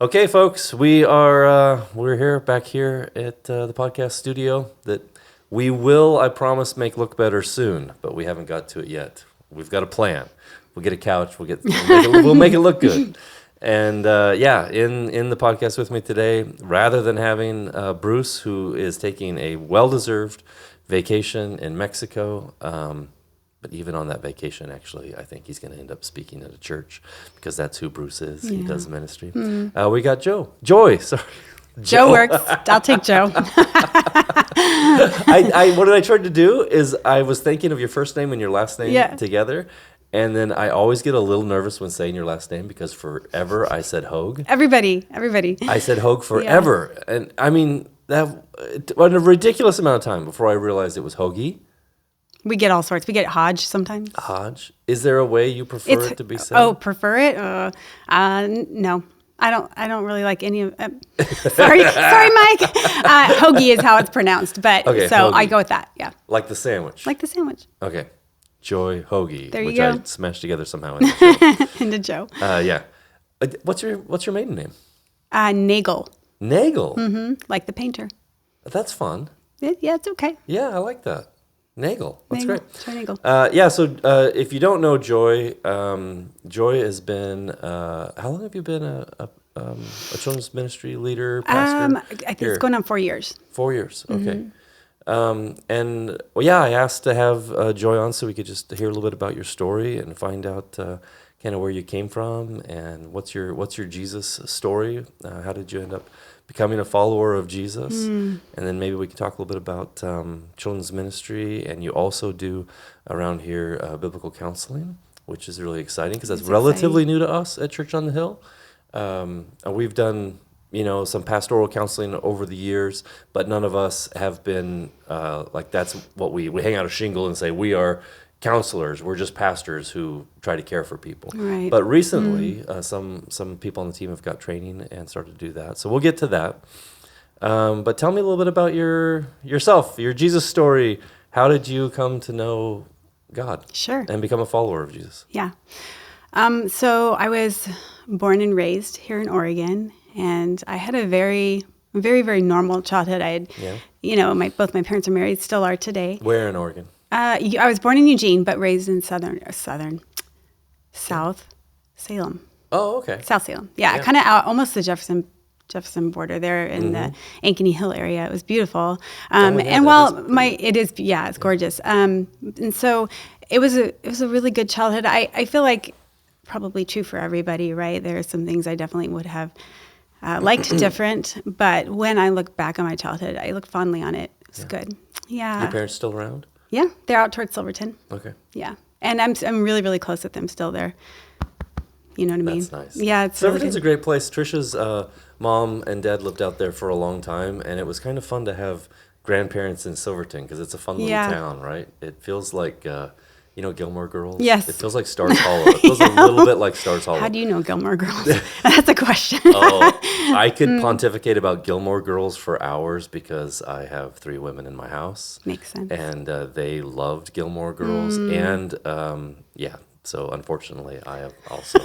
Okay, folks, we're here back here at the podcast studio that we will, I promise, make look better soon, but we haven't got to it yet. We've got a plan. We'll get a couch. We'll make it look good. And in the podcast with me today, rather than having Bruce, who is taking a well-deserved vacation in Mexico. But even on that vacation, actually, I think he's going to end up speaking at a church because that's who Bruce is. Yeah. He does ministry. We got Joy. Sorry. Joe works. I'll take Joe. What I tried to do is I was thinking of your first name and your last name together. And then I always get a little nervous when saying your last name because forever I said Hogue. Everybody. I said Hogue forever. Yeah. And I mean, that a ridiculous amount of time before I realized it was Hoagie. We get all sorts. We get Hodge sometimes. Hodge? Is there a way you prefer it to be said? Oh, prefer it? No. I don't really like any of sorry, Mike. Hoagie is how it's pronounced, but okay, so Hoagie. I go with that, yeah. Like the sandwich? Like the sandwich. Okay. Joy Hoagie. There you which go. I smashed together somehow into Joe. Into Joe. Yeah. What's your maiden name? Nagel. Nagel? Mm-hmm. Like the painter. That's fun. Yeah, it's okay. Yeah, I like that. Nagel. That's great. Joy Nagel. So if you don't know Joy, Joy has been, how long have you been a children's ministry leader, pastor? I think it's going on 4 years. 4 years, okay. I asked to have Joy on so we could just hear a little bit about your story and find out kind of where you came from and what's your Jesus story. How did you end up becoming a follower of Jesus? And then maybe we can talk a little bit about children's ministry. And you also do around here biblical counseling, which is really exciting because that's relatively new to us at Church on the Hill. We've done some pastoral counseling over the years, but none of us have been that's what we hang out a shingle and say we are counselors. We're just pastors who try to care for people. Right. But recently, some people on the team have got training and started to do that. So we'll get to that. But tell me a little bit about yourself, your Jesus story. How did you come to know God? Sure. And become a follower of Jesus? Yeah. So I was born and raised here in Oregon, and I had a very, very, very normal childhood. I had, both my parents are married, still are today. Where in Oregon? I was born in Eugene, but raised in South Salem. Oh, okay. South Salem. Yeah. Kind of out, almost the Jefferson border there in the Ankeny Hill area. It was beautiful. It's gorgeous. And so it was a really good childhood. I feel like probably true for everybody, right? There are some things I definitely would have liked different, but when I look back on my childhood, I look fondly on it. It was good. Yeah. Your parents still around? Yeah, they're out towards Silverton. Okay. Yeah, and I'm really, really close with them still there. You know what I mean? That's nice. Yeah, it's Silverton's a great place. Trisha's mom and dad lived out there for a long time, and it was kind of fun to have grandparents in Silverton because it's a fun little town, right? It feels like Gilmore Girls? Yes. It feels like Stars Hollow. It feels a little bit like Stars Hollow. How do you know Gilmore Girls? That's a question. I could pontificate about Gilmore Girls for hours because I have 3 women in my house. Makes sense. And they loved Gilmore Girls. And, so unfortunately, I have also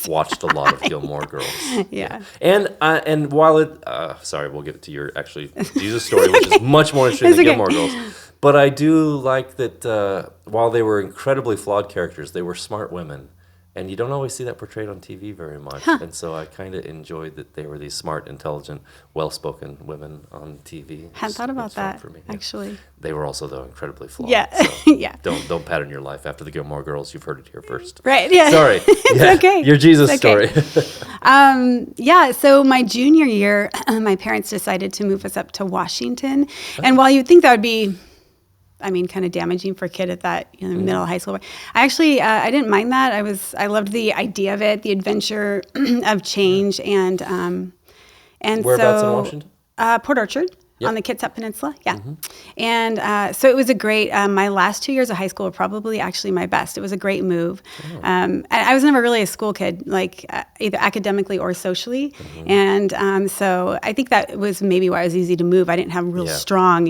watched a lot of Gilmore Girls. Yeah. And while we'll get to your actually Jesus story, which is much more interesting than Gilmore Girls. But I do like that while they were incredibly flawed characters, they were smart women. And you don't always see that portrayed on TV very much. Huh. And so I kind of enjoyed that they were these smart, intelligent, well-spoken women on TV. Hadn't thought about that, for me. Actually. They were also, though, incredibly flawed. Yeah, so yeah. Don't pattern your life after the Gilmore Girls. You've heard it here first. Right, yeah. Sorry. It's okay. Your Jesus story. So my junior year, my parents decided to move us up to Washington. Oh. And while you'd think that would be kind of damaging for a kid at that middle high school. I actually I didn't mind that. I loved the idea of it, the adventure of change, and whereabouts in Washington? Port Orchard. Yep. On the Kitsap Peninsula, yeah. Mm-hmm. And so it was a great, my last 2 years of high school were probably actually my best. It was a great move. Oh. I was never really a school kid, like either academically or socially. Mm-hmm. And so I think that was maybe why it was easy to move. I didn't have real strong,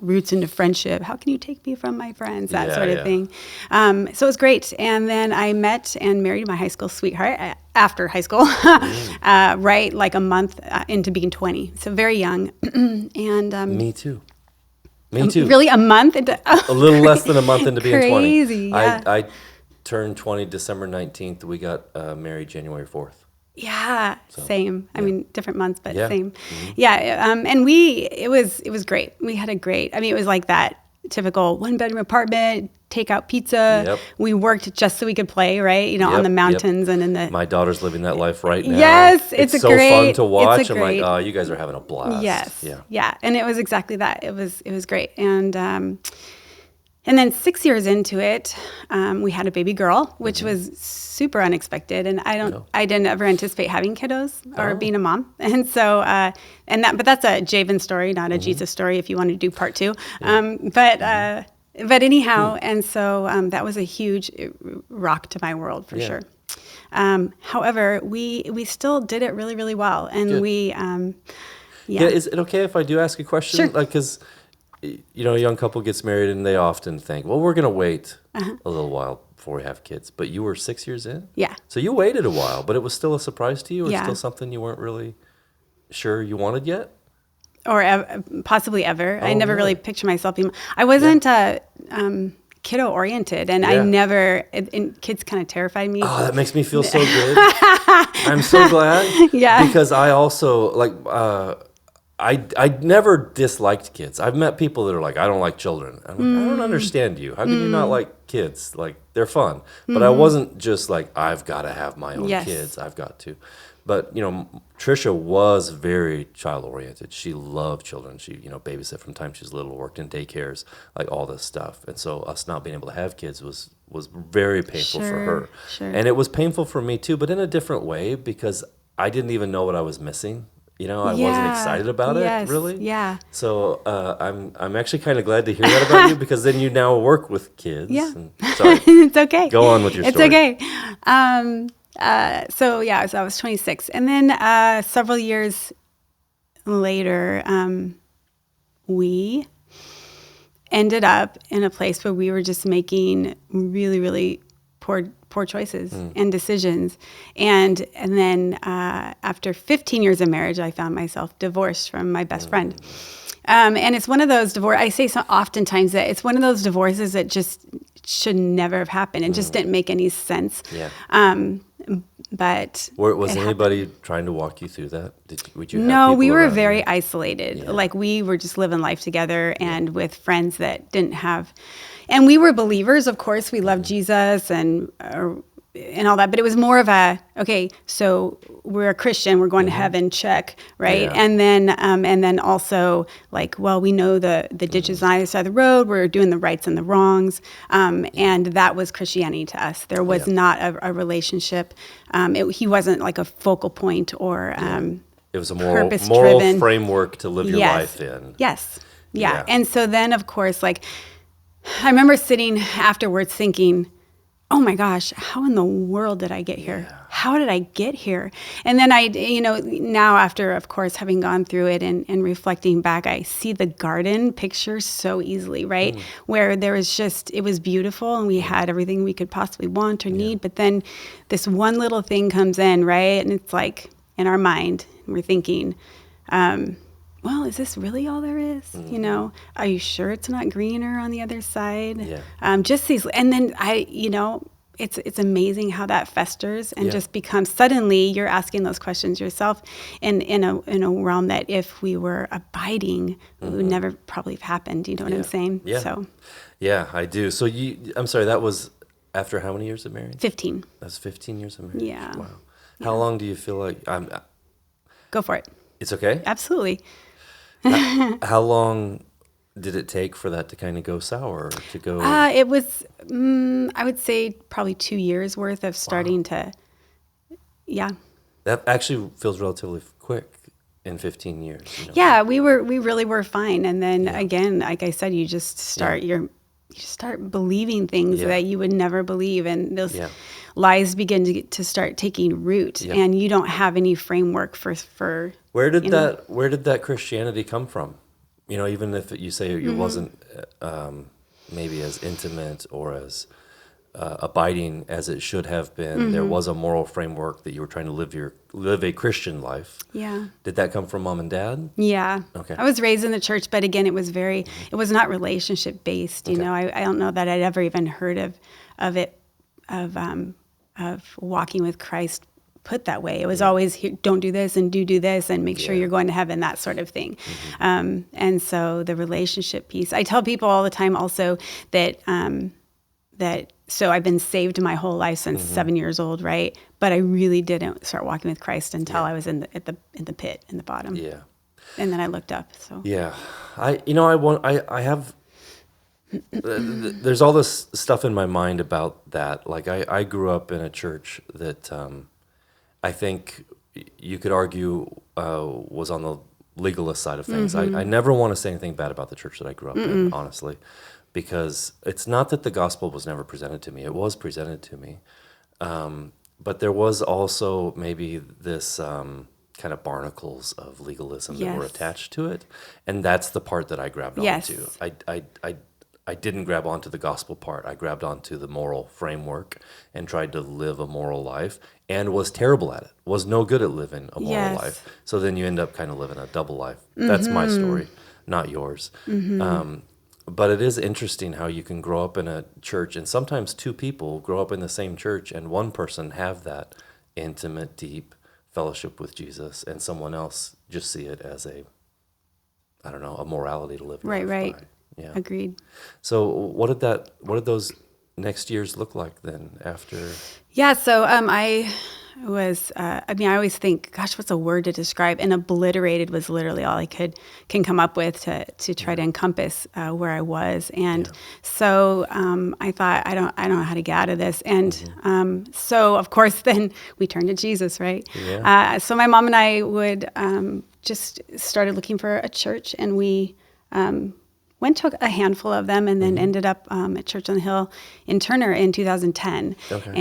roots into friendship. How can you take me from my friends? That sort of thing. So it was great. And then I met and married my high school sweetheart. after high school, right? Like a month into being 20. So very young. And Me too. Me too. really a month into A little less than a month into being 20. Crazy, yeah. I turned 20 December 19th. We got married January 4th. Yeah, same. I mean, different months, but Yeah. same. Yeah, and it was great. We had a great. I mean, it was like that typical 1-bedroom apartment, takeout pizza. Yep. We worked just so we could play, right? You know, on Yep, the yep. mountains and in the. My daughter's living that life right now. Yes, it's a so fun great- to watch. it's a I'm like, great- oh, you guys are having a blast. Yes. Yeah. Yeah, and it was exactly that. It was great, and then 6 years into it, we had a baby girl, which was super unexpected, and I didn't ever anticipate having kiddos or being a mom, and so but that's a Javen story, not a Jesus story. If you want to do part 2, but anyhow, and so that was a huge rock to my world for sure. However, we still did it really, really well, and Good. we. Yeah. Is it okay if I do ask a question? Sure. Like, because, you know, a young couple gets married and they often think, well, we're going to wait a little while before we have kids. But you were 6 years in? Yeah. So you waited a while, but it was still a surprise to you? Or Yeah. still something you weren't really sure you wanted yet? Or possibly ever. I never really? really pictured myself being. I wasn't kiddo oriented, and I Yeah. never. And kids kind of terrified me. Oh, that makes me feel so good. I'm so glad. Yeah. Because I also, like, I never disliked kids. I've met people that are like, I don't like children. I'm like, I don't understand you. How can you not like kids? Like, they're fun. But I wasn't just like, I've got to have my own Yes. kids. I've got to. But, you know, Trisha was very child-oriented. She loved children. She, you know, babysat from the time she was little, worked in daycares, like all this stuff. And so us not being able to have kids was very painful for her. Sure. And it was painful for me too, but in a different way because I didn't even know what I was missing. You know, I wasn't Yeah. excited about Yes. it, really. Yeah. So I'm actually kind of glad to hear that about you because then you now work with kids. Yeah. And, sorry, It's okay. go on with your It's story. okay. So I was 26, and then several years later, we ended up in a place where we were just making really, really poor choices and decisions, and then after 15 years of marriage, I found myself divorced from my best friend. And it's one of those I say so oftentimes that it's one of those divorces that just should never have happened. It just didn't make any sense. Yeah. But Was it anybody trying to walk you through that? Would you have no, people we were around very you? isolated. Yeah. Like we were just living life together and with friends that didn't have, and we were believers, of course. We loved Jesus and all that, but it was more of a, okay, so we're a Christian, we're going to heaven, check, right? Yeah. And then also like, well, we know the ditches on either side of the road, we're doing the rights and the wrongs, and that was Christianity to us. There was not a relationship. He wasn't like a focal point or It was a moral purpose-driven framework to live your Yes. life in. Yes. Yeah. Yeah. And so then, of course, like, I remember sitting afterwards thinking, oh my gosh, how in the world did I get here? Yeah. How did I get here? And then now after, of course, having gone through it and reflecting back, I see the garden picture so easily, right? Where there was it was beautiful and we had everything we could possibly want or need. But then this one little thing comes in, right? And it's like in our mind, we're thinking, well, is this really all there is? You know, are you sure it's not greener on the other side? Yeah. Just these, and then it's amazing how that festers and Yeah. just becomes suddenly you're asking those questions yourself in a realm that if we were abiding, it would never probably have happened. You know what I'm saying? Yeah. So Yeah, I do. So I'm sorry, that was after how many years of marriage? 15. That's 15 years of marriage. Yeah. Wow. How long do you feel like Go for it. it's okay? Absolutely. How long did it take for that to kind of go sour, to go? It was, I would say, probably 2 years worth of starting to, yeah. That actually feels relatively quick in 15 years. You know? Yeah, we really were fine. And then again, like I said, you just start you start believing things that you would never believe, and those lies begin to start taking root, and you don't have any framework for. Where did that Christianity come from? You know, even if you say it wasn't maybe as intimate or as abiding as it should have been. There was a moral framework that you were trying to live a Christian life. Yeah. Did that come from mom and dad? Yeah. Okay. I was raised in the church, but again, it was not relationship based. You know, I don't know that I'd ever even heard of it, of walking with Christ put that way. It was always, don't do this and do this and make sure you're going to heaven, that sort of thing. And so the relationship piece, I tell people all the time also that, so I've been saved my whole life since 7 years old, right? But I really didn't start walking with Christ until I was in the pit, in the bottom. Yeah. And then I looked up. So Yeah. There's all this stuff in my mind about that. Like I grew up in a church that I think you could argue was on the legalist side of things. I never want to say anything bad about the church that I grew up in, honestly, because it's not that the gospel was never presented to me. It was presented to me. But there was also maybe this kind of barnacles of legalism that were attached to it. And that's the part that I grabbed onto. I didn't grab onto the gospel part. I grabbed onto the moral framework and tried to live a moral life and was terrible at it, was no good at living a moral life. So then you end up kind of living a double life. That's my story, not yours. But it is interesting how you can grow up in a church, and sometimes two people grow up in the same church, and one person have that intimate, deep fellowship with Jesus, and someone else just see it as a morality to live your life by. Yeah. Agreed. So what did those next years look like then after? Yeah. So I always think, gosh, what's a word to describe? And obliterated was literally all I can come up with to try to encompass where I was. And so I thought, I don't know how to get out of this. And so of course then we turned to Jesus, right? Yeah. So my mom and I would just started looking for a church, and we went to a handful of them, and then ended up at Church on the Hill in Turner in 2010. Okay.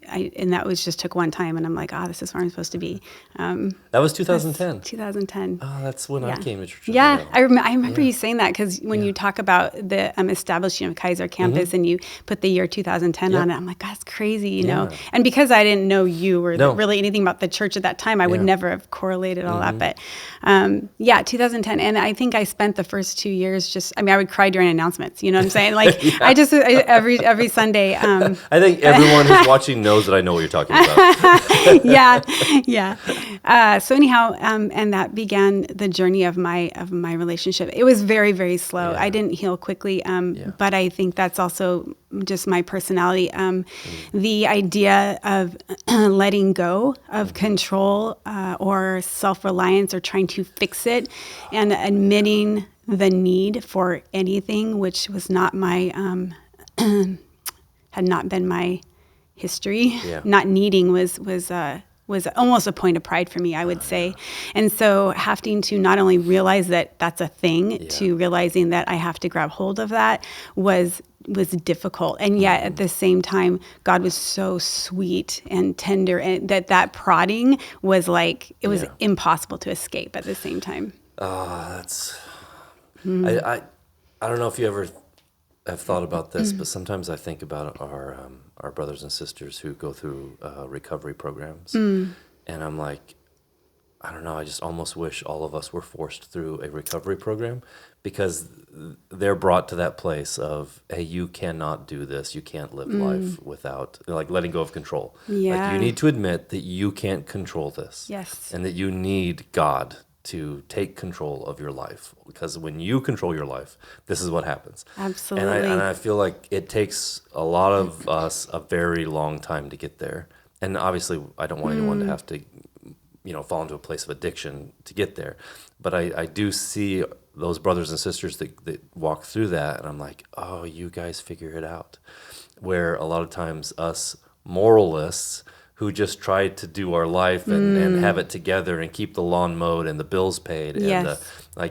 And that was just took one time, and I'm like, this is where I'm supposed to be. That was 2010. 2010. Oh, that's when I came to Church. Yeah, I remember you saying that, because when you talk about the establishing of Kaiser campus and you put the year 2010 on it, I'm like, that's crazy, you know. And because I didn't know you or really anything about the church at that time, I would never have correlated all that. But 2010, and I think I spent the first 2 years I would cry during announcements. You know what I'm saying? Like every Sunday. I think everyone who's watching knows that I know what you're talking about. Yeah. So anyhow, and that began the journey of my relationship. It was very, very slow. I didn't heal quickly, but I think that's also just my personality. The idea of letting go of control or self-reliance or trying to fix it, and admitting the need for anything, which was not my had not been my history. Not needing was almost a point of pride for me, I would say. And so having to not only realize that that's a thing, to realizing that I have to grab hold of that was difficult. And yet at the same time, God was so sweet and tender, and that prodding was like, it was impossible to escape at the same time. That's, I don't know if you ever have thought about this, but sometimes I think about our brothers and sisters who go through recovery programs, and I'm like, I don't know, I just almost wish all of us were forced through a recovery program, because they're brought to that place of, hey, you cannot do this, you can't live life without, like, letting go of control. Like, you need to admit that you can't control this, and that you need God to take control of your life, because when you control your life, this is what happens. Absolutely. And I feel like it takes a lot of us a very long time to get there. And obviously, I don't want anyone to have to, fall into a place of addiction to get there. But I do see those brothers and sisters that walk through that, and I'm like, oh, you guys figure it out. Where a lot of times us moralists who just try to do our life and have it together and keep the lawn mowed and the bills paid. And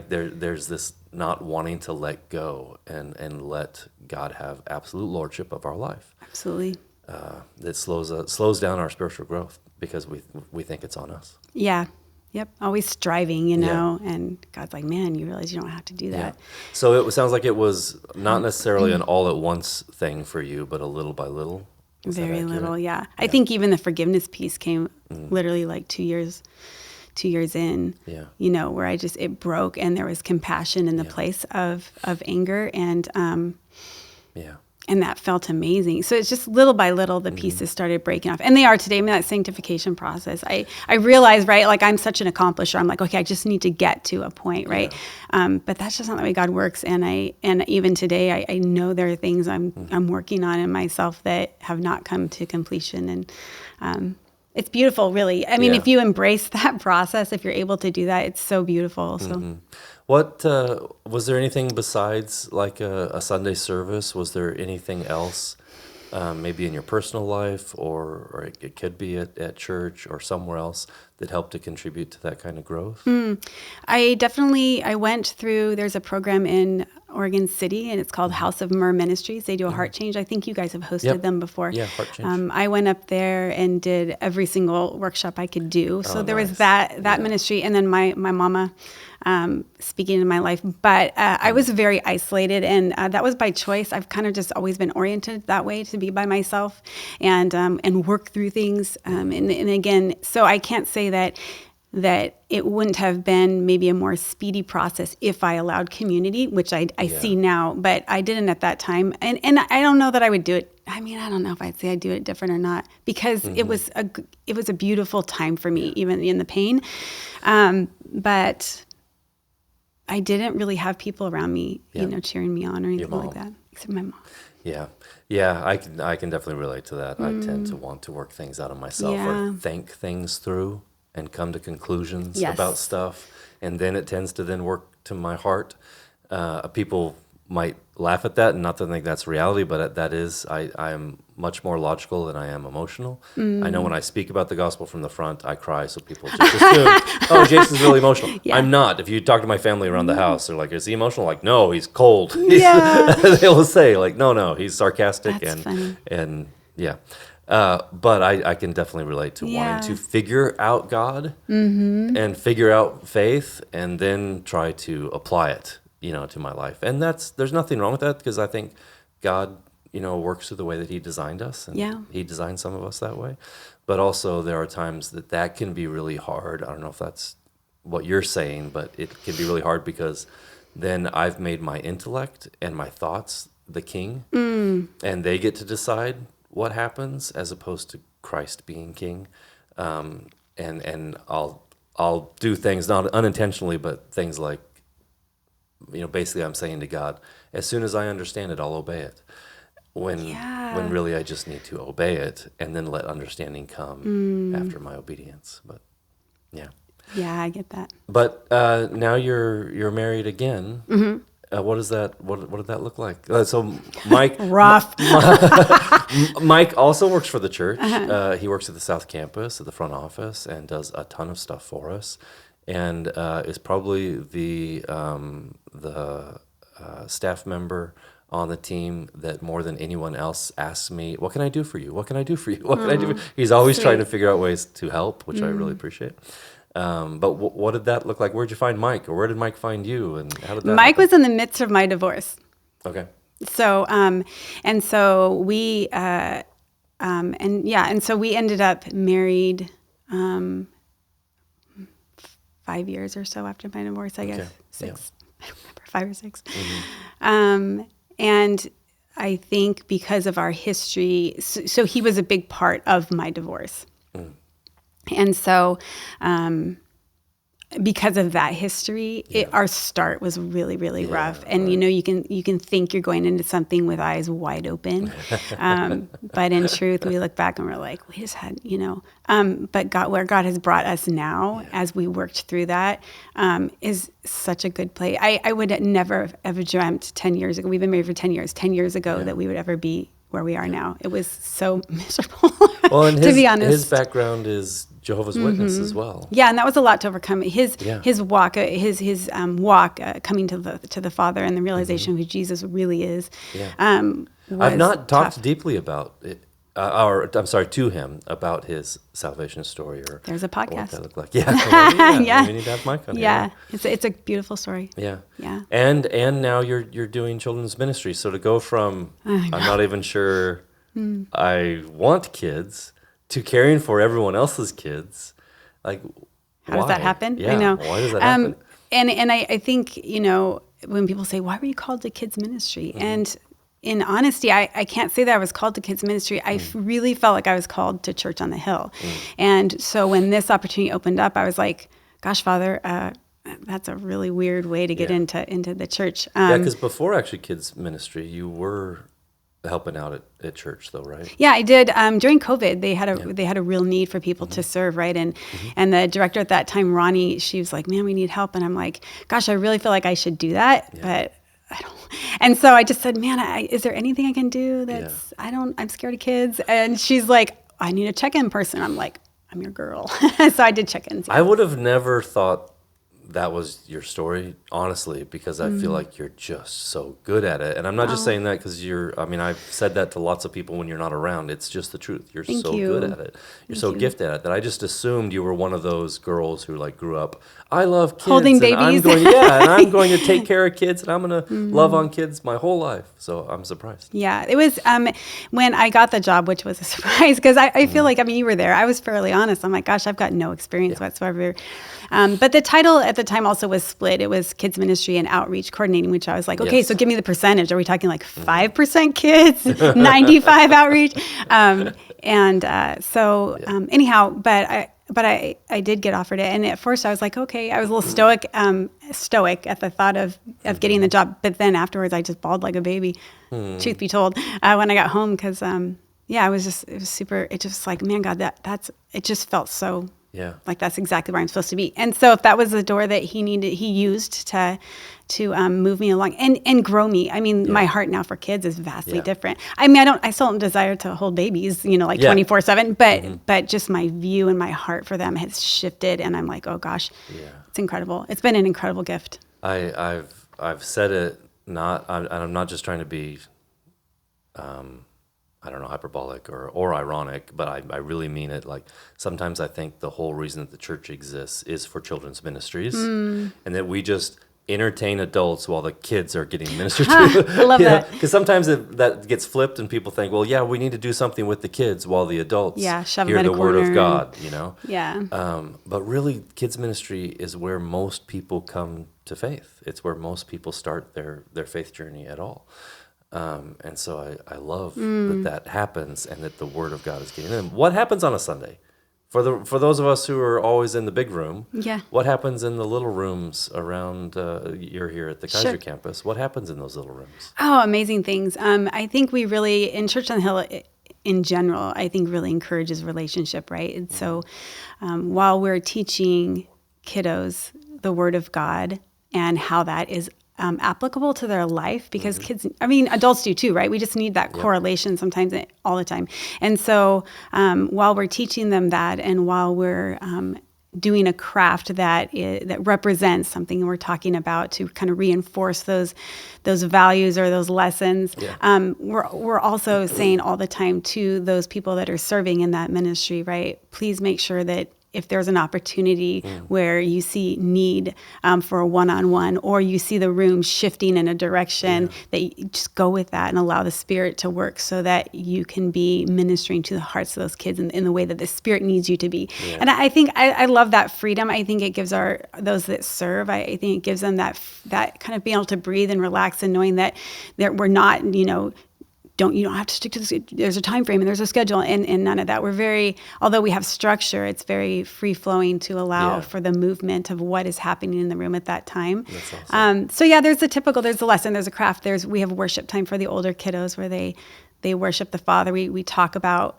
there's this not wanting to let go and let God have absolute lordship of our life. Absolutely. That slows down our spiritual growth, because we think it's on us. Yeah. Yep. Always striving, you know, and God's like, man, you realize you don't have to do that. Yeah. So it sounds like it was not necessarily an all at once thing for you, but a little by little. Is that Very accurate? little. Yeah. I think even the forgiveness piece came literally like 2 years in, you know, where it broke and there was compassion in the place of anger and that felt amazing. So it's just little by little, the pieces started breaking off. And they are today. I mean, that sanctification process. I realize, right, like I'm such an accomplisher. I'm like, okay, I just need to get to a point, right? But that's just not the way God works. And even today, I know there are things I'm working on in myself that have not come to completion. And it's beautiful, really. I mean, if you embrace that process, if you're able to do that, it's so beautiful. So. What was there anything besides like a Sunday service? Was there anything else, maybe in your personal life, or it could be at church or somewhere else that helped to contribute to that kind of growth? I went through. There's a program in Oregon City, and it's called House of Myrrh Ministries. They do a heart change. I think you guys have hosted them before. Yeah, heart change. I went up there and did every single workshop I could do. So there was that ministry, and then my mama speaking in my life. But I was very isolated, and that was by choice. I've kind of just always been oriented that way, to be by myself and work through things. And again, so I can't say that it wouldn't have been maybe a more speedy process if I allowed community, which I see now, but I didn't at that time. And I don't know that I would do it. I mean, I don't know if I'd say I'd do it different or not, because it was a beautiful time for me, even in the pain. But I didn't really have people around me, you know, cheering me on or anything like that, except my mom. Yeah, I can definitely relate to that. I tend to want to work things out of myself or think things through and come to conclusions about stuff, and then it tends to then work to my heart. People might laugh at that, and not to think that's reality, but that is, I am much more logical than I am emotional. I know when I speak about the gospel from the front, I cry, so people just assume, oh, Jason's really emotional. I'm not. If you talk to my family around the house, they're like, is he emotional? Like, no, he's cold. They'll say, like, no, he's sarcastic. That's funny. And but I can definitely relate to wanting to figure out God and figure out faith and then try to apply it, you know, to my life. And there's nothing wrong with that, because I think God, you know, works through the way that he designed us, and he designed some of us that way. But also there are times that can be really hard. I don't know if that's what you're saying, but it can be really hard, because then I've made my intellect and my thoughts the king, and they get to decide what happens, as opposed to Christ being king. And I'll do things not unintentionally, but things like, you know, basically I'm saying to God, as soon as I understand it, I'll obey it. When really I just need to obey it and then let understanding come after my obedience. But yeah, I get that. But now you're married again. What is that? What did that look like? So Mike, rough. Mike also works for the church. He works at the South Campus at the front office and does a ton of stuff for us, and is probably the staff member on the team that more than anyone else asks me, "What can I do for you? What can I do for you? What can I do?" He's always trying to figure out ways to help, which I really appreciate. But what did that look like? Where'd you find Mike, or where did Mike find you, and how did that Mike happen? was in the midst of my divorce. Okay. So, and so we, and so we ended up married 5 years or so after my divorce, I guess. Okay. 6. I don't remember, 5 or 6. And I think because of our history, so he was a big part of my divorce. And so, because of that history, our start was really, really rough. And, you know, you can think you're going into something with eyes wide open. But in truth, we look back and we're like, we just had, you know, but where God has brought us now, as we worked through that, is such a good place. I would never have ever dreamt 10 years ago. We've been married for 10 years ago, that we would ever be where we are now. It was so miserable, and to be honest. His background is Jehovah's Witness as well. Yeah, and that was a lot to overcome. His walk, coming to the Father, and the realization of who Jesus really is. I've not talked deeply about it. or I'm sorry, to him about his salvation story or There's a what podcast. that looked like. Yeah, Yeah. We need to have Mike on here. Yeah. It's a beautiful story. Yeah. Yeah. And now you're doing children's ministry. So to go from I'm not even sure I want kids to caring for everyone else's kids, like How does that happen? Yeah. I know. Why does that happen? And I think, when people say, why were you called to kids ministry? And in honesty, I can't say that I was called to kids ministry. I really felt like I was called to Church on the Hill. And so when this opportunity opened up, I was like, gosh, Father, that's a really weird way to get into the church. Yeah, because before actually kids ministry, you were helping out at church, though, right? Yeah, I did. During COVID, they had a real need for people to serve, right? And the director at that time, Ronnie, she was like, "Man, we need help." And I'm like, "Gosh, I really feel like I should do that, but I don't." And so I just said, "Man, is there anything I can do that's I'm scared of kids." And she's like, "I need a check-in person." I'm like, "I'm your girl." So I did check-ins. I would have never thought that was your story, honestly, because I feel like you're just so good at it. And I'm not just saying that because I've said that to lots of people when you're not around. It's just the truth. You're Thank so you. good at it. You're so gifted at it that I just assumed you were one of those girls who like grew up, I love kids. Holding and I'm babies. I'm going to take care of kids and I'm going to love on kids my whole life. So I'm surprised. Yeah, it was when I got the job, which was a surprise because I feel like, you were there. I was fairly honest. I'm like, gosh, I've got no experience whatsoever. But the title at the time also was split. It was kids ministry and outreach coordinating, which I was like, okay, so give me the percentage. Are we talking like 5% kids, 95 outreach? Anyhow, but I did get offered it. And at first I was like, okay, I was a little stoic at the thought of getting the job. But then afterwards I just bawled like a baby, truth be told, when I got home. Cause, it was super, it just like, man, God, it just felt so like that's exactly where I'm supposed to be. And so if that was the door that he used to move me along and grow me. I mean, my heart now for kids is vastly different. I mean, I still don't desire to hold babies, 24/7, but just my view and my heart for them has shifted. And I'm like, oh gosh, it's incredible. It's been an incredible gift. I've said it, I'm not just trying to be, hyperbolic or ironic, but I really mean it. Like sometimes I think the whole reason that the church exists is for children's ministries, and that we just entertain adults while the kids are getting ministered to. I love that. Because sometimes that gets flipped, and people think, well, we need to do something with the kids while the adults shove hear them in the a word of corner. God. But really, kids ministry is where most people come to faith. It's where most people start their faith journey at all. And so I love that happens and that the word of God is getting in. What happens on a Sunday? For those of us who are always in the big room, what happens in the little rooms around, you're here at the Kaiser campus, what happens in those little rooms? Oh, amazing things. I think we really, in Church on the Hill in general, I think really encourages relationship, right? And so while we're teaching kiddos the word of God and how that is applicable to their life, because kids, adults do too, right? We just need that correlation sometimes, all the time. And so while we're teaching them that, and while we're doing a craft that represents something we're talking about to kind of reinforce those values or those lessons, we're also saying all the time to those people that are serving in that ministry, right? Please make sure that if there's an opportunity where you see need for a one-on-one, or you see the room shifting in a direction, that you just go with that and allow the Spirit to work so that you can be ministering to the hearts of those kids in the way that the Spirit needs you to be. Yeah. And I think I love that freedom. I think it gives those that serve, I think it gives them that kind of being able to breathe and relax and knowing that we're not, you don't have to stick to this. There's a time frame and there's a schedule and none of that. We're although we have structure, it's very free flowing to allow for the movement of what is happening in the room at that time. That's awesome. There's the lesson, there's a craft, we have worship time for the older kiddos where they worship the Father. We talk about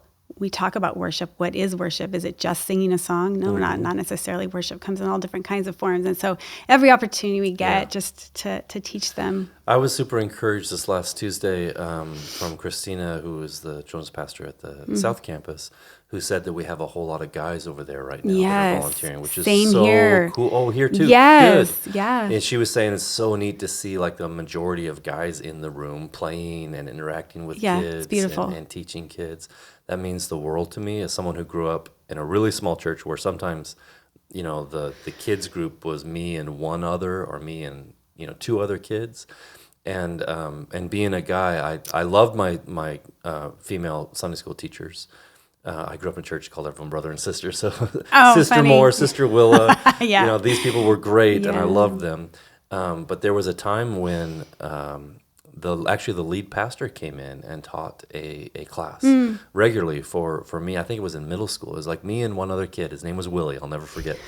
worship. What is worship? Is it just singing a song? No, not necessarily. Worship comes in all different kinds of forms. And so every opportunity we get just to teach them. I was super encouraged this last Tuesday from Christina, who is the children's pastor at the South Campus, who said that we have a whole lot of guys over there right now that are volunteering, which is so here. cool. Oh, here too. Yes. Good. Yeah. And she was saying it's so neat to see like the majority of guys in the room playing and interacting with kids it's beautiful. And teaching kids. that means the world to me as someone who grew up in a really small church where sometimes, the kids group was me and one other, or me and, two other kids. And being a guy, I loved my female Sunday school teachers. I grew up in a church, called everyone brother and sister. So Sister funny. Moore, Sister Willa, Yeah. these people were great, and I Yeah. loved them. But there was a time when the lead pastor came in and taught a class regularly for me. I think it was in middle school. It was like me and one other kid. His name was Willie. I'll never forget.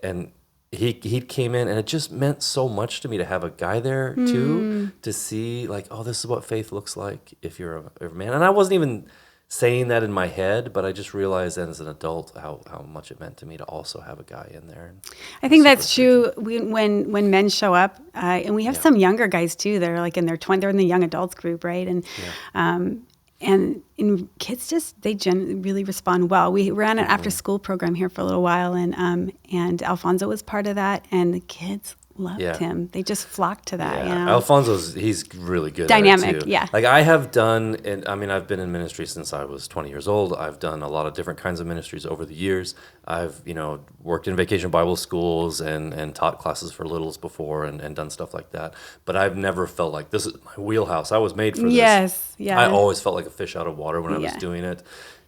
And he came in, and it just meant so much to me to have a guy there too, to see like, oh, this is what faith looks like if you're a man. And I wasn't even saying that in my head, but I just realized then as an adult how much it meant to me to also have a guy in there. I think that's true. When men show up, and we have some younger guys too. They're like in their 20s. They're in the young adults group, right? And kids they generally really respond well. We ran an after school program here for a little while, and Alfonso was part of that, and the kids loved him. They just flocked to that. Yeah, he's really good Dynamic, at it too. yeah. Like I have done, and I mean, I've been in ministry since I was 20 years old. I've done a lot of different kinds of ministries over the years. I've, worked in vacation Bible schools and taught classes for littles before and done stuff like that. But I've never felt like this is my wheelhouse. I was made for this. Yes, yeah. I always felt like a fish out of water when I was doing it.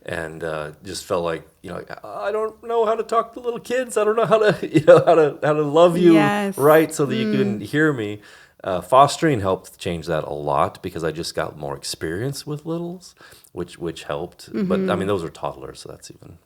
And just felt like, I don't know how to talk to little kids. I don't know how to how to love you right so that you can hear me. Fostering helped change that a lot because I just got more experience with littles, which helped. But I mean, those are toddlers, so that's even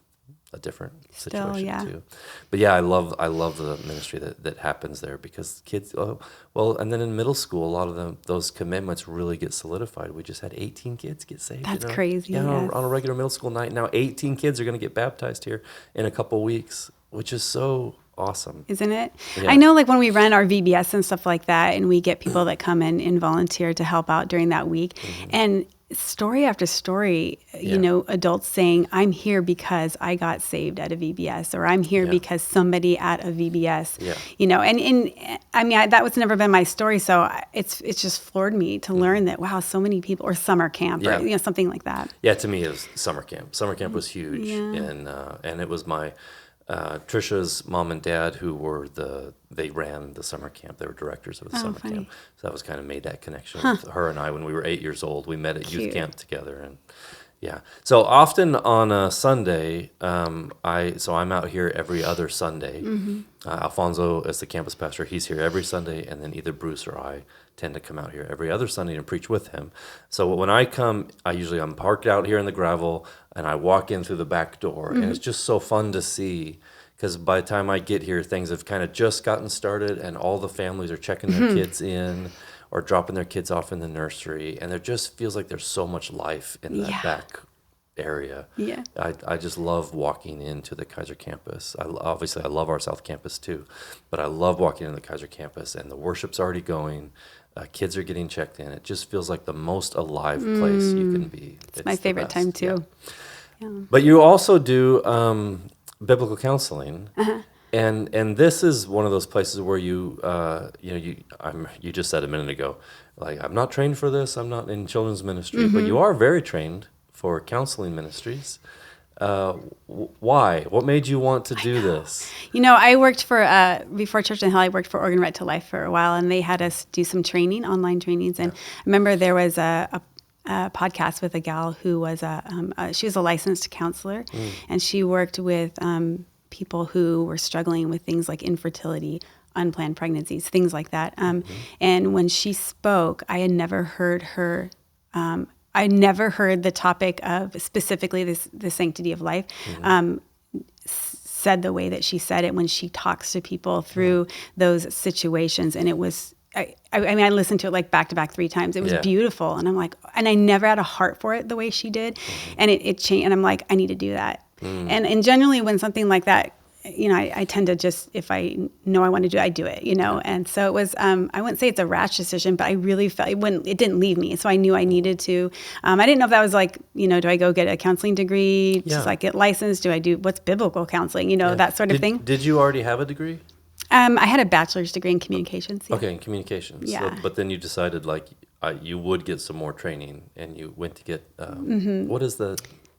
a different situation too. But yeah, I love the ministry that happens there because kids. And then in middle school, a lot of those commitments really get solidified. We just had 18 kids get saved. That's crazy. Yeah, on a regular middle school night. Now 18 kids are going to get baptized here in a couple weeks, which is so awesome. Isn't it? Yeah. I know like when we run our VBS and stuff like that, and we get people that come in and volunteer to help out during that week, and story after story, adults saying, I'm here because I got saved at a VBS, or I'm here because somebody at a VBS, and I mean, that was never been my story. So it's just floored me to learn that, wow, so many people, or summer camp or, something like that. Yeah. To me, it was summer camp. Summer camp was huge. And it was my, Trisha's mom and dad they ran the summer camp. They were directors of the summer camp. So that was kind of made that connection with her and I when we were 8 years old. We met at youth camp together. And so often on a Sunday, I'm out here every other Sunday. Alfonso, as the campus pastor, he's here every Sunday. And then either Bruce or I tend to come out here every other Sunday and preach with him. So when I come, I'm parked out here in the gravel and I walk in through the back door. And it's just so fun to see because by the time I get here, things have kind of just gotten started and all the families are checking their kids in or dropping their kids off in the nursery. And there just feels like there's so much life in that back area. Yeah. I just love walking into the Kaiser campus. I love our South campus too, but I love walking into the Kaiser campus and the worship's already going. Kids are getting checked in. It just feels like the most alive place you can be. It's my favorite time too. Yeah. But you also do biblical counseling, and this is one of those places where you just said a minute ago, like I'm not trained for this. I'm not in children's ministry, but you are very trained for counseling ministries. Why? What made you want to do this? I worked for, before Church in Hell, I worked for Oregon Right to Life for a while, and they had us do some training, online trainings. And I remember there was a podcast with a gal who was she was a licensed counselor, and she worked with people who were struggling with things like infertility, unplanned pregnancies, things like that. And when she spoke, I had never heard her I never heard the topic of specifically the sanctity of life said the way that she said it when she talks to people through those situations. And it was, I mean, I listened to it like back to back 3 times. It was beautiful. And I'm like, and I never had a heart for it the way she did. And it changed. And I'm like, I need to do that. And generally when something like that, I tend to just, if I know I want to do it, I do it, And so it was, I wouldn't say it's a rash decision, but I really felt it didn't leave me. So I knew I needed to. I didn't know if that was like, do I go get a counseling degree? Just like get licensed? Do I do, what's biblical counseling? That sort of thing. Did you already have a degree? I had a bachelor's degree in communications. Yeah. Okay, in communications. Yeah. So, but then you decided like, you would get some more training, and you went to get what is the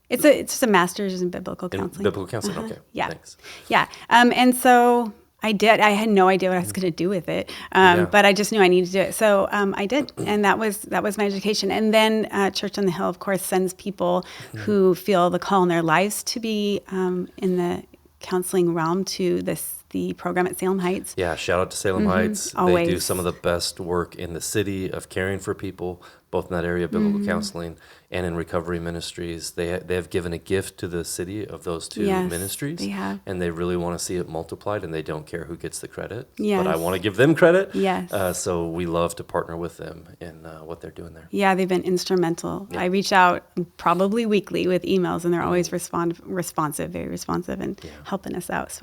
It's just a master's in biblical in counseling. biblical counseling? Okay, Yeah. thanks. Yeah. And so I did. I had no idea what I was going to do with it, but I just knew I needed to do it. So I did, and that was my education. And then Church on the Hill, of course, sends people who feel the call in their lives to be in the counseling realm to the program at Salem Heights. Yeah, shout out to Salem Heights. Always. They do some of the best work in the city of caring for people, both in that area of biblical counseling and in recovery ministries. They have given a gift to the city of those two Yes, ministries. they have. And they really want to see it multiplied, and they don't care who gets the credit. Yes. But I want to give them credit. Yes. So we love to partner with them in what they're doing there. Yeah, they've been instrumental. Yeah. I reach out probably weekly with emails, and they're always responsive, very responsive, and helping us out.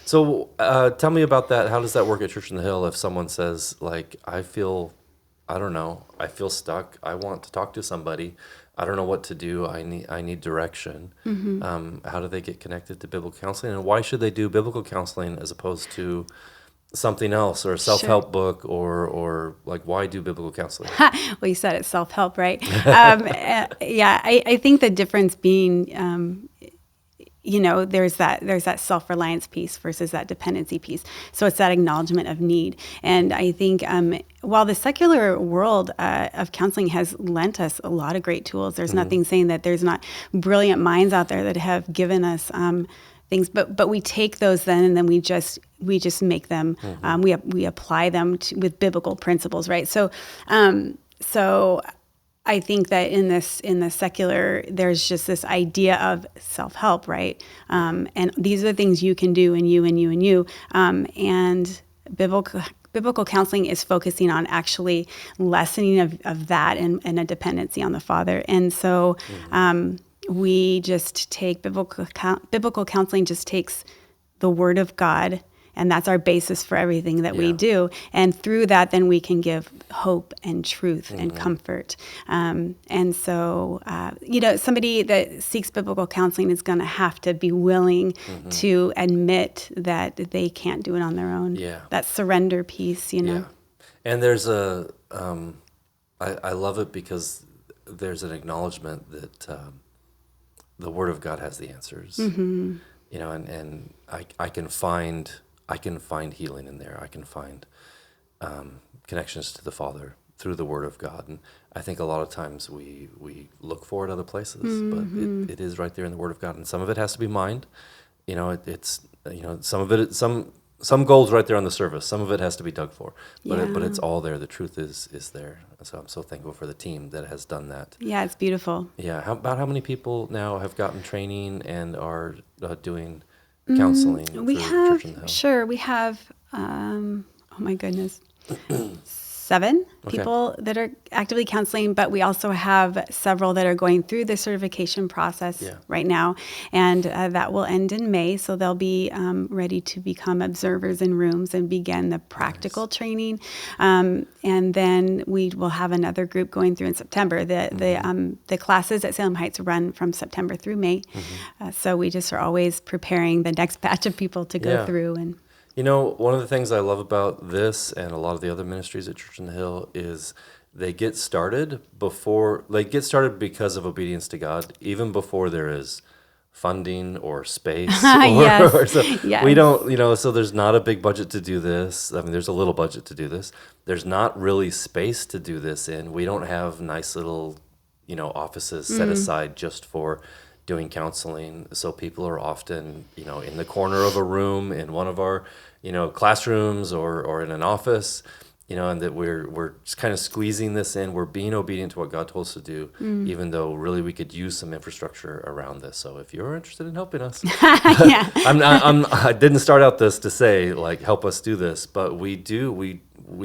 So tell me about that. How does that work at Church on the Hill if someone says, like, I feel stuck. I want to talk to somebody. I don't know what to do. I need direction. How do they get connected to biblical counseling? And why should they do biblical counseling as opposed to something else or a self-help book or like, why do biblical counseling? Well, you said it's self-help, right? Yeah, I think the difference being, there's that self-reliance piece versus that dependency piece. So it's that acknowledgement of need. And I think while the secular world of counseling has lent us a lot of great tools, there's nothing saying that there's not brilliant minds out there that have given us things, but we take those then and then we just make them, we apply them with biblical principles, right? So I think that in the secular, there's just this idea of self-help, right? And these are the things you can do, and you and you and you. And biblical counseling is focusing on actually lessening of that and a dependency on the Father. And so we just take biblical counseling just takes the Word of God, and that's our basis for everything that we do. And through that, then we can give hope and truth and comfort. And so, somebody that seeks biblical counseling is going to have to be willing to admit that they can't do it on their own. Yeah. That surrender piece, Yeah. And there's I love it because there's an acknowledgement that the Word of God has the answers. And I can find healing in there. I can find connections to the Father through the Word of God. And I think a lot of times we look for it other places, but it is right there in the Word of God. And some of it has to be mined. It's some of it, some gold's right there on the surface. Some of it has to be dug for, but it's all there. The truth is there. So I'm so thankful for the team that has done that. Yeah, it's beautiful. Yeah. How many people now have gotten training and are doing counseling? We through have, Church on the Hill? sure, we have, oh my goodness, 7 people that are actively counseling, but we also have several that are going through the certification process right now, and that will end in May, so they'll be ready to become observers in rooms and begin the practical training, and then we will have another group going through in September. The classes at Salem Heights run from September through May, so we just are always preparing the next batch of people to go through. And one of the things I love about this and a lot of the other ministries at Church on the Hill is they get started because of obedience to God, even before there is funding or space. We don't, so there's not a big budget to do this. I mean, there's a little budget to do this. There's not really space to do this in. We don't have nice little, offices set aside just for doing counseling. So people are often, in the corner of a room in one of our, classrooms or in an office, and that we're just kind of squeezing this in. We're being obedient to what God told us to do, even though really we could use some infrastructure around this. So if you're interested in helping us, I didn't start out this to say like help us do this, but we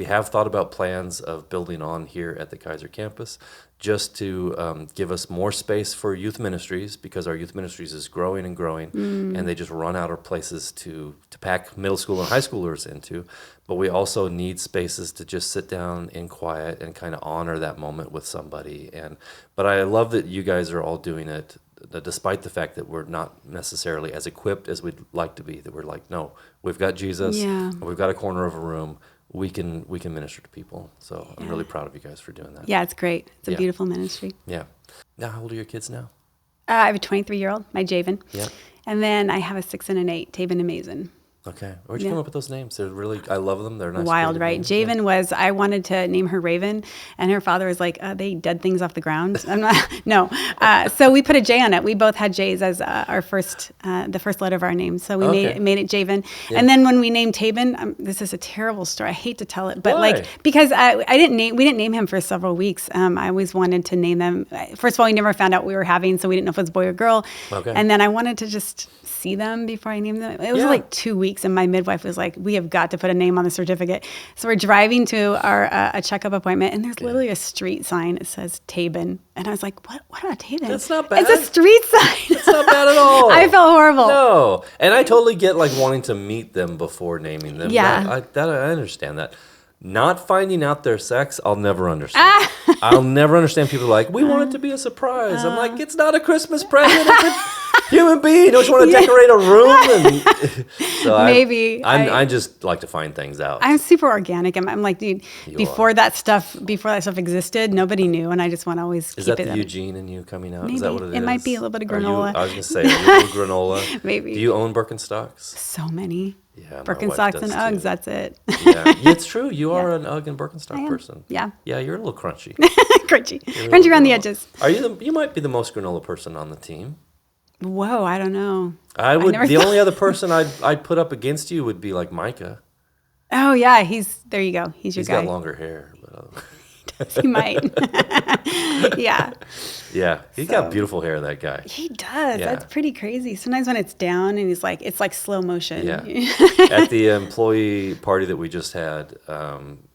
have thought about plans of building on here at the Kaiser campus just to give us more space for youth ministries, because our youth ministries is growing and growing, and they just run out of places to pack middle school and high schoolers into. But we also need spaces to just sit down in quiet and kind of honor that moment with somebody. But I love that you guys are all doing it, despite the fact that we're not necessarily as equipped as we'd like to be, that we're like, no, we've got Jesus, and we've got a corner of a room. we can minister to people. So I'm really proud of you guys for doing that. Yeah, it's great. It's a beautiful ministry. Yeah. Now, how old are your kids now? I have a 23-year-old, my Javen. Yeah. And then I have a 6 and an 8, Taven and Mason. Okay. Where'd you come up with those names? They're really, I love them. They're nice. Wild, creative right? names. Javen was, I wanted to name her Raven, and her father was like, they dead things off the ground. I'm not, no. So we put a J on it. We both had J's as our first, the first letter of our name. So we made it Javen. Yeah. And then when we named Taven, this is a terrible story. I hate to tell it, but Why? Because we didn't name him for several weeks. I always wanted to name them. First of all, we never found out we were having, so we didn't know if it was a boy or girl. Okay. And then I wanted to just see them before I named them. It was like 2 weeks, and my midwife was like, we have got to put a name on the certificate. So we're driving to our a checkup appointment, and there's literally a street sign. It says Taben. And I was like, what about Taben? That's not bad. It's a street sign. It's not bad at all. I felt horrible. No. And I totally get like wanting to meet them before naming them. Yeah. I understand that. Not finding out their sex, I'll never understand. I'll never understand people like, we want it to be a surprise. I'm like, it's not a Christmas present. It's a human being. Don't you want to decorate a room? And so maybe. I just like to find things out. I'm super organic. I'm like, dude, before that stuff existed, nobody knew. And I just want to always keep it. Is that the Eugene in you coming out? Maybe. Is that what it is? It might be a little bit of granola. I was going to say, a little granola. Maybe. Do you own Birkenstocks? So many. Yeah, Birkenstocks and Uggs, that's it. Yeah, it's true. You are an Ugg and Birkenstock person. Yeah. Yeah, you're a little crunchy. Crunchy around the edges. Are you? You might be the most granola person on the team. Whoa, I don't know. I would. The only other person I'd put up against you would be like Micah. Oh yeah, there you go. He's your guy. He's got longer hair, but he might. Yeah. Yeah, he's got beautiful hair. That guy. He does. Yeah. That's pretty crazy. Sometimes when it's down and it's like slow motion. Yeah. At the employee party that we just had,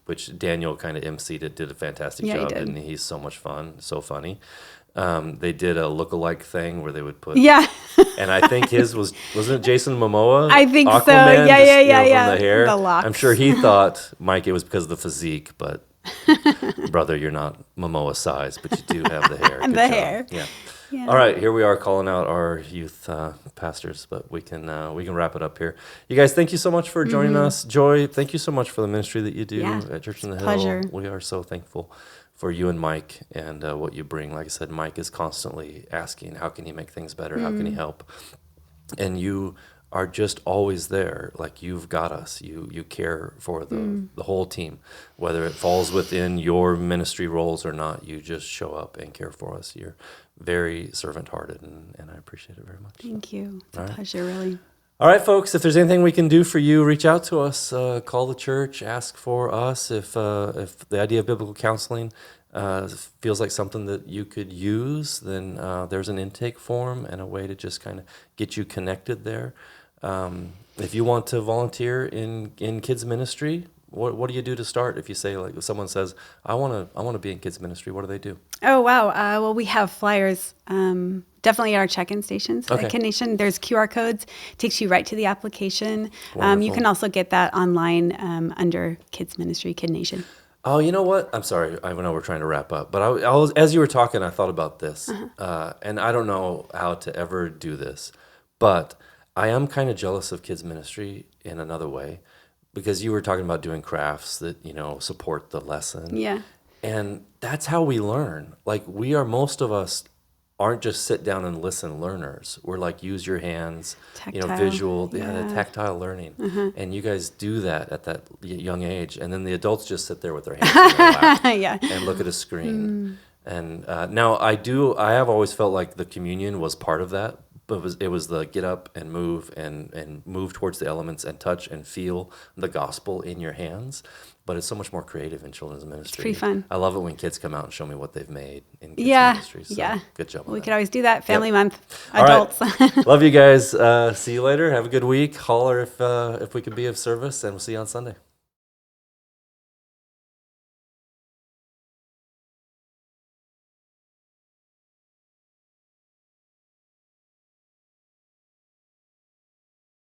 which Daniel kind of emceed it, did a fantastic job, and he's so much fun, so funny. They did a look-alike thing where they would put and I think his wasn't it Jason Momoa? I think Aquaman, so. Yeah. From the hair. The locks. I'm sure he thought, Mike, it was because of the physique, but brother, you're not Momoa size, but you do have the hair. And the hair. Yeah. All right, here we are calling out our youth pastors, but we can wrap it up here. You guys, thank you so much for joining us. Joy, thank you so much for the ministry that you do at Church in the Hill. Pleasure. We are so thankful for you and Mike and what you bring. Like I said, Mike is constantly asking, how can he make things better? How can he help? And you are just always there. Like, you've got us. You care for the whole team. Whether it falls within your ministry roles or not, you just show up and care for us. You're very servant-hearted, and I appreciate it very much. Thank you. It's a pleasure, really. All right, folks, if there's anything we can do for you, reach out to us. Call the church. Ask for us. If the idea of biblical counseling feels like something that you could use, then there's an intake form and a way to just kind of get you connected there. If you want to volunteer in kids ministry, what do you do to start? If you say, like, if someone says, I want to be in kids ministry, what do they do? Oh, wow. Well, we have flyers definitely at our check-in stations at Kid Nation. There's QR codes. Takes you right to the application. You can also get that online under Kids Ministry, Kid Nation. Oh, you know what? I'm sorry. I know we're trying to wrap up, but I was, as you were talking, I thought about this, and I don't know how to ever do this, but I am kind of jealous of kids ministry in another way, because you were talking about doing crafts that, support the lesson. Yeah. And that's how we learn. Like, most of us aren't just sit down and listen learners. We're like, use your hands, tactile, visual, the tactile learning. And you guys do that at that young age. And then the adults just sit there with their hands in their lap and look at a screen. And now I have always felt like the communion was part of that. But it was the get up and move towards the elements and touch and feel the gospel in your hands. But it's so much more creative in children's ministry. It's pretty fun. I love it when kids come out and show me what they've made in kids ministry. So good job. We could always do that. Family month, adults. All right. Love you guys. See you later. Have a good week. Holler if we can be of service, and we'll see you on Sunday.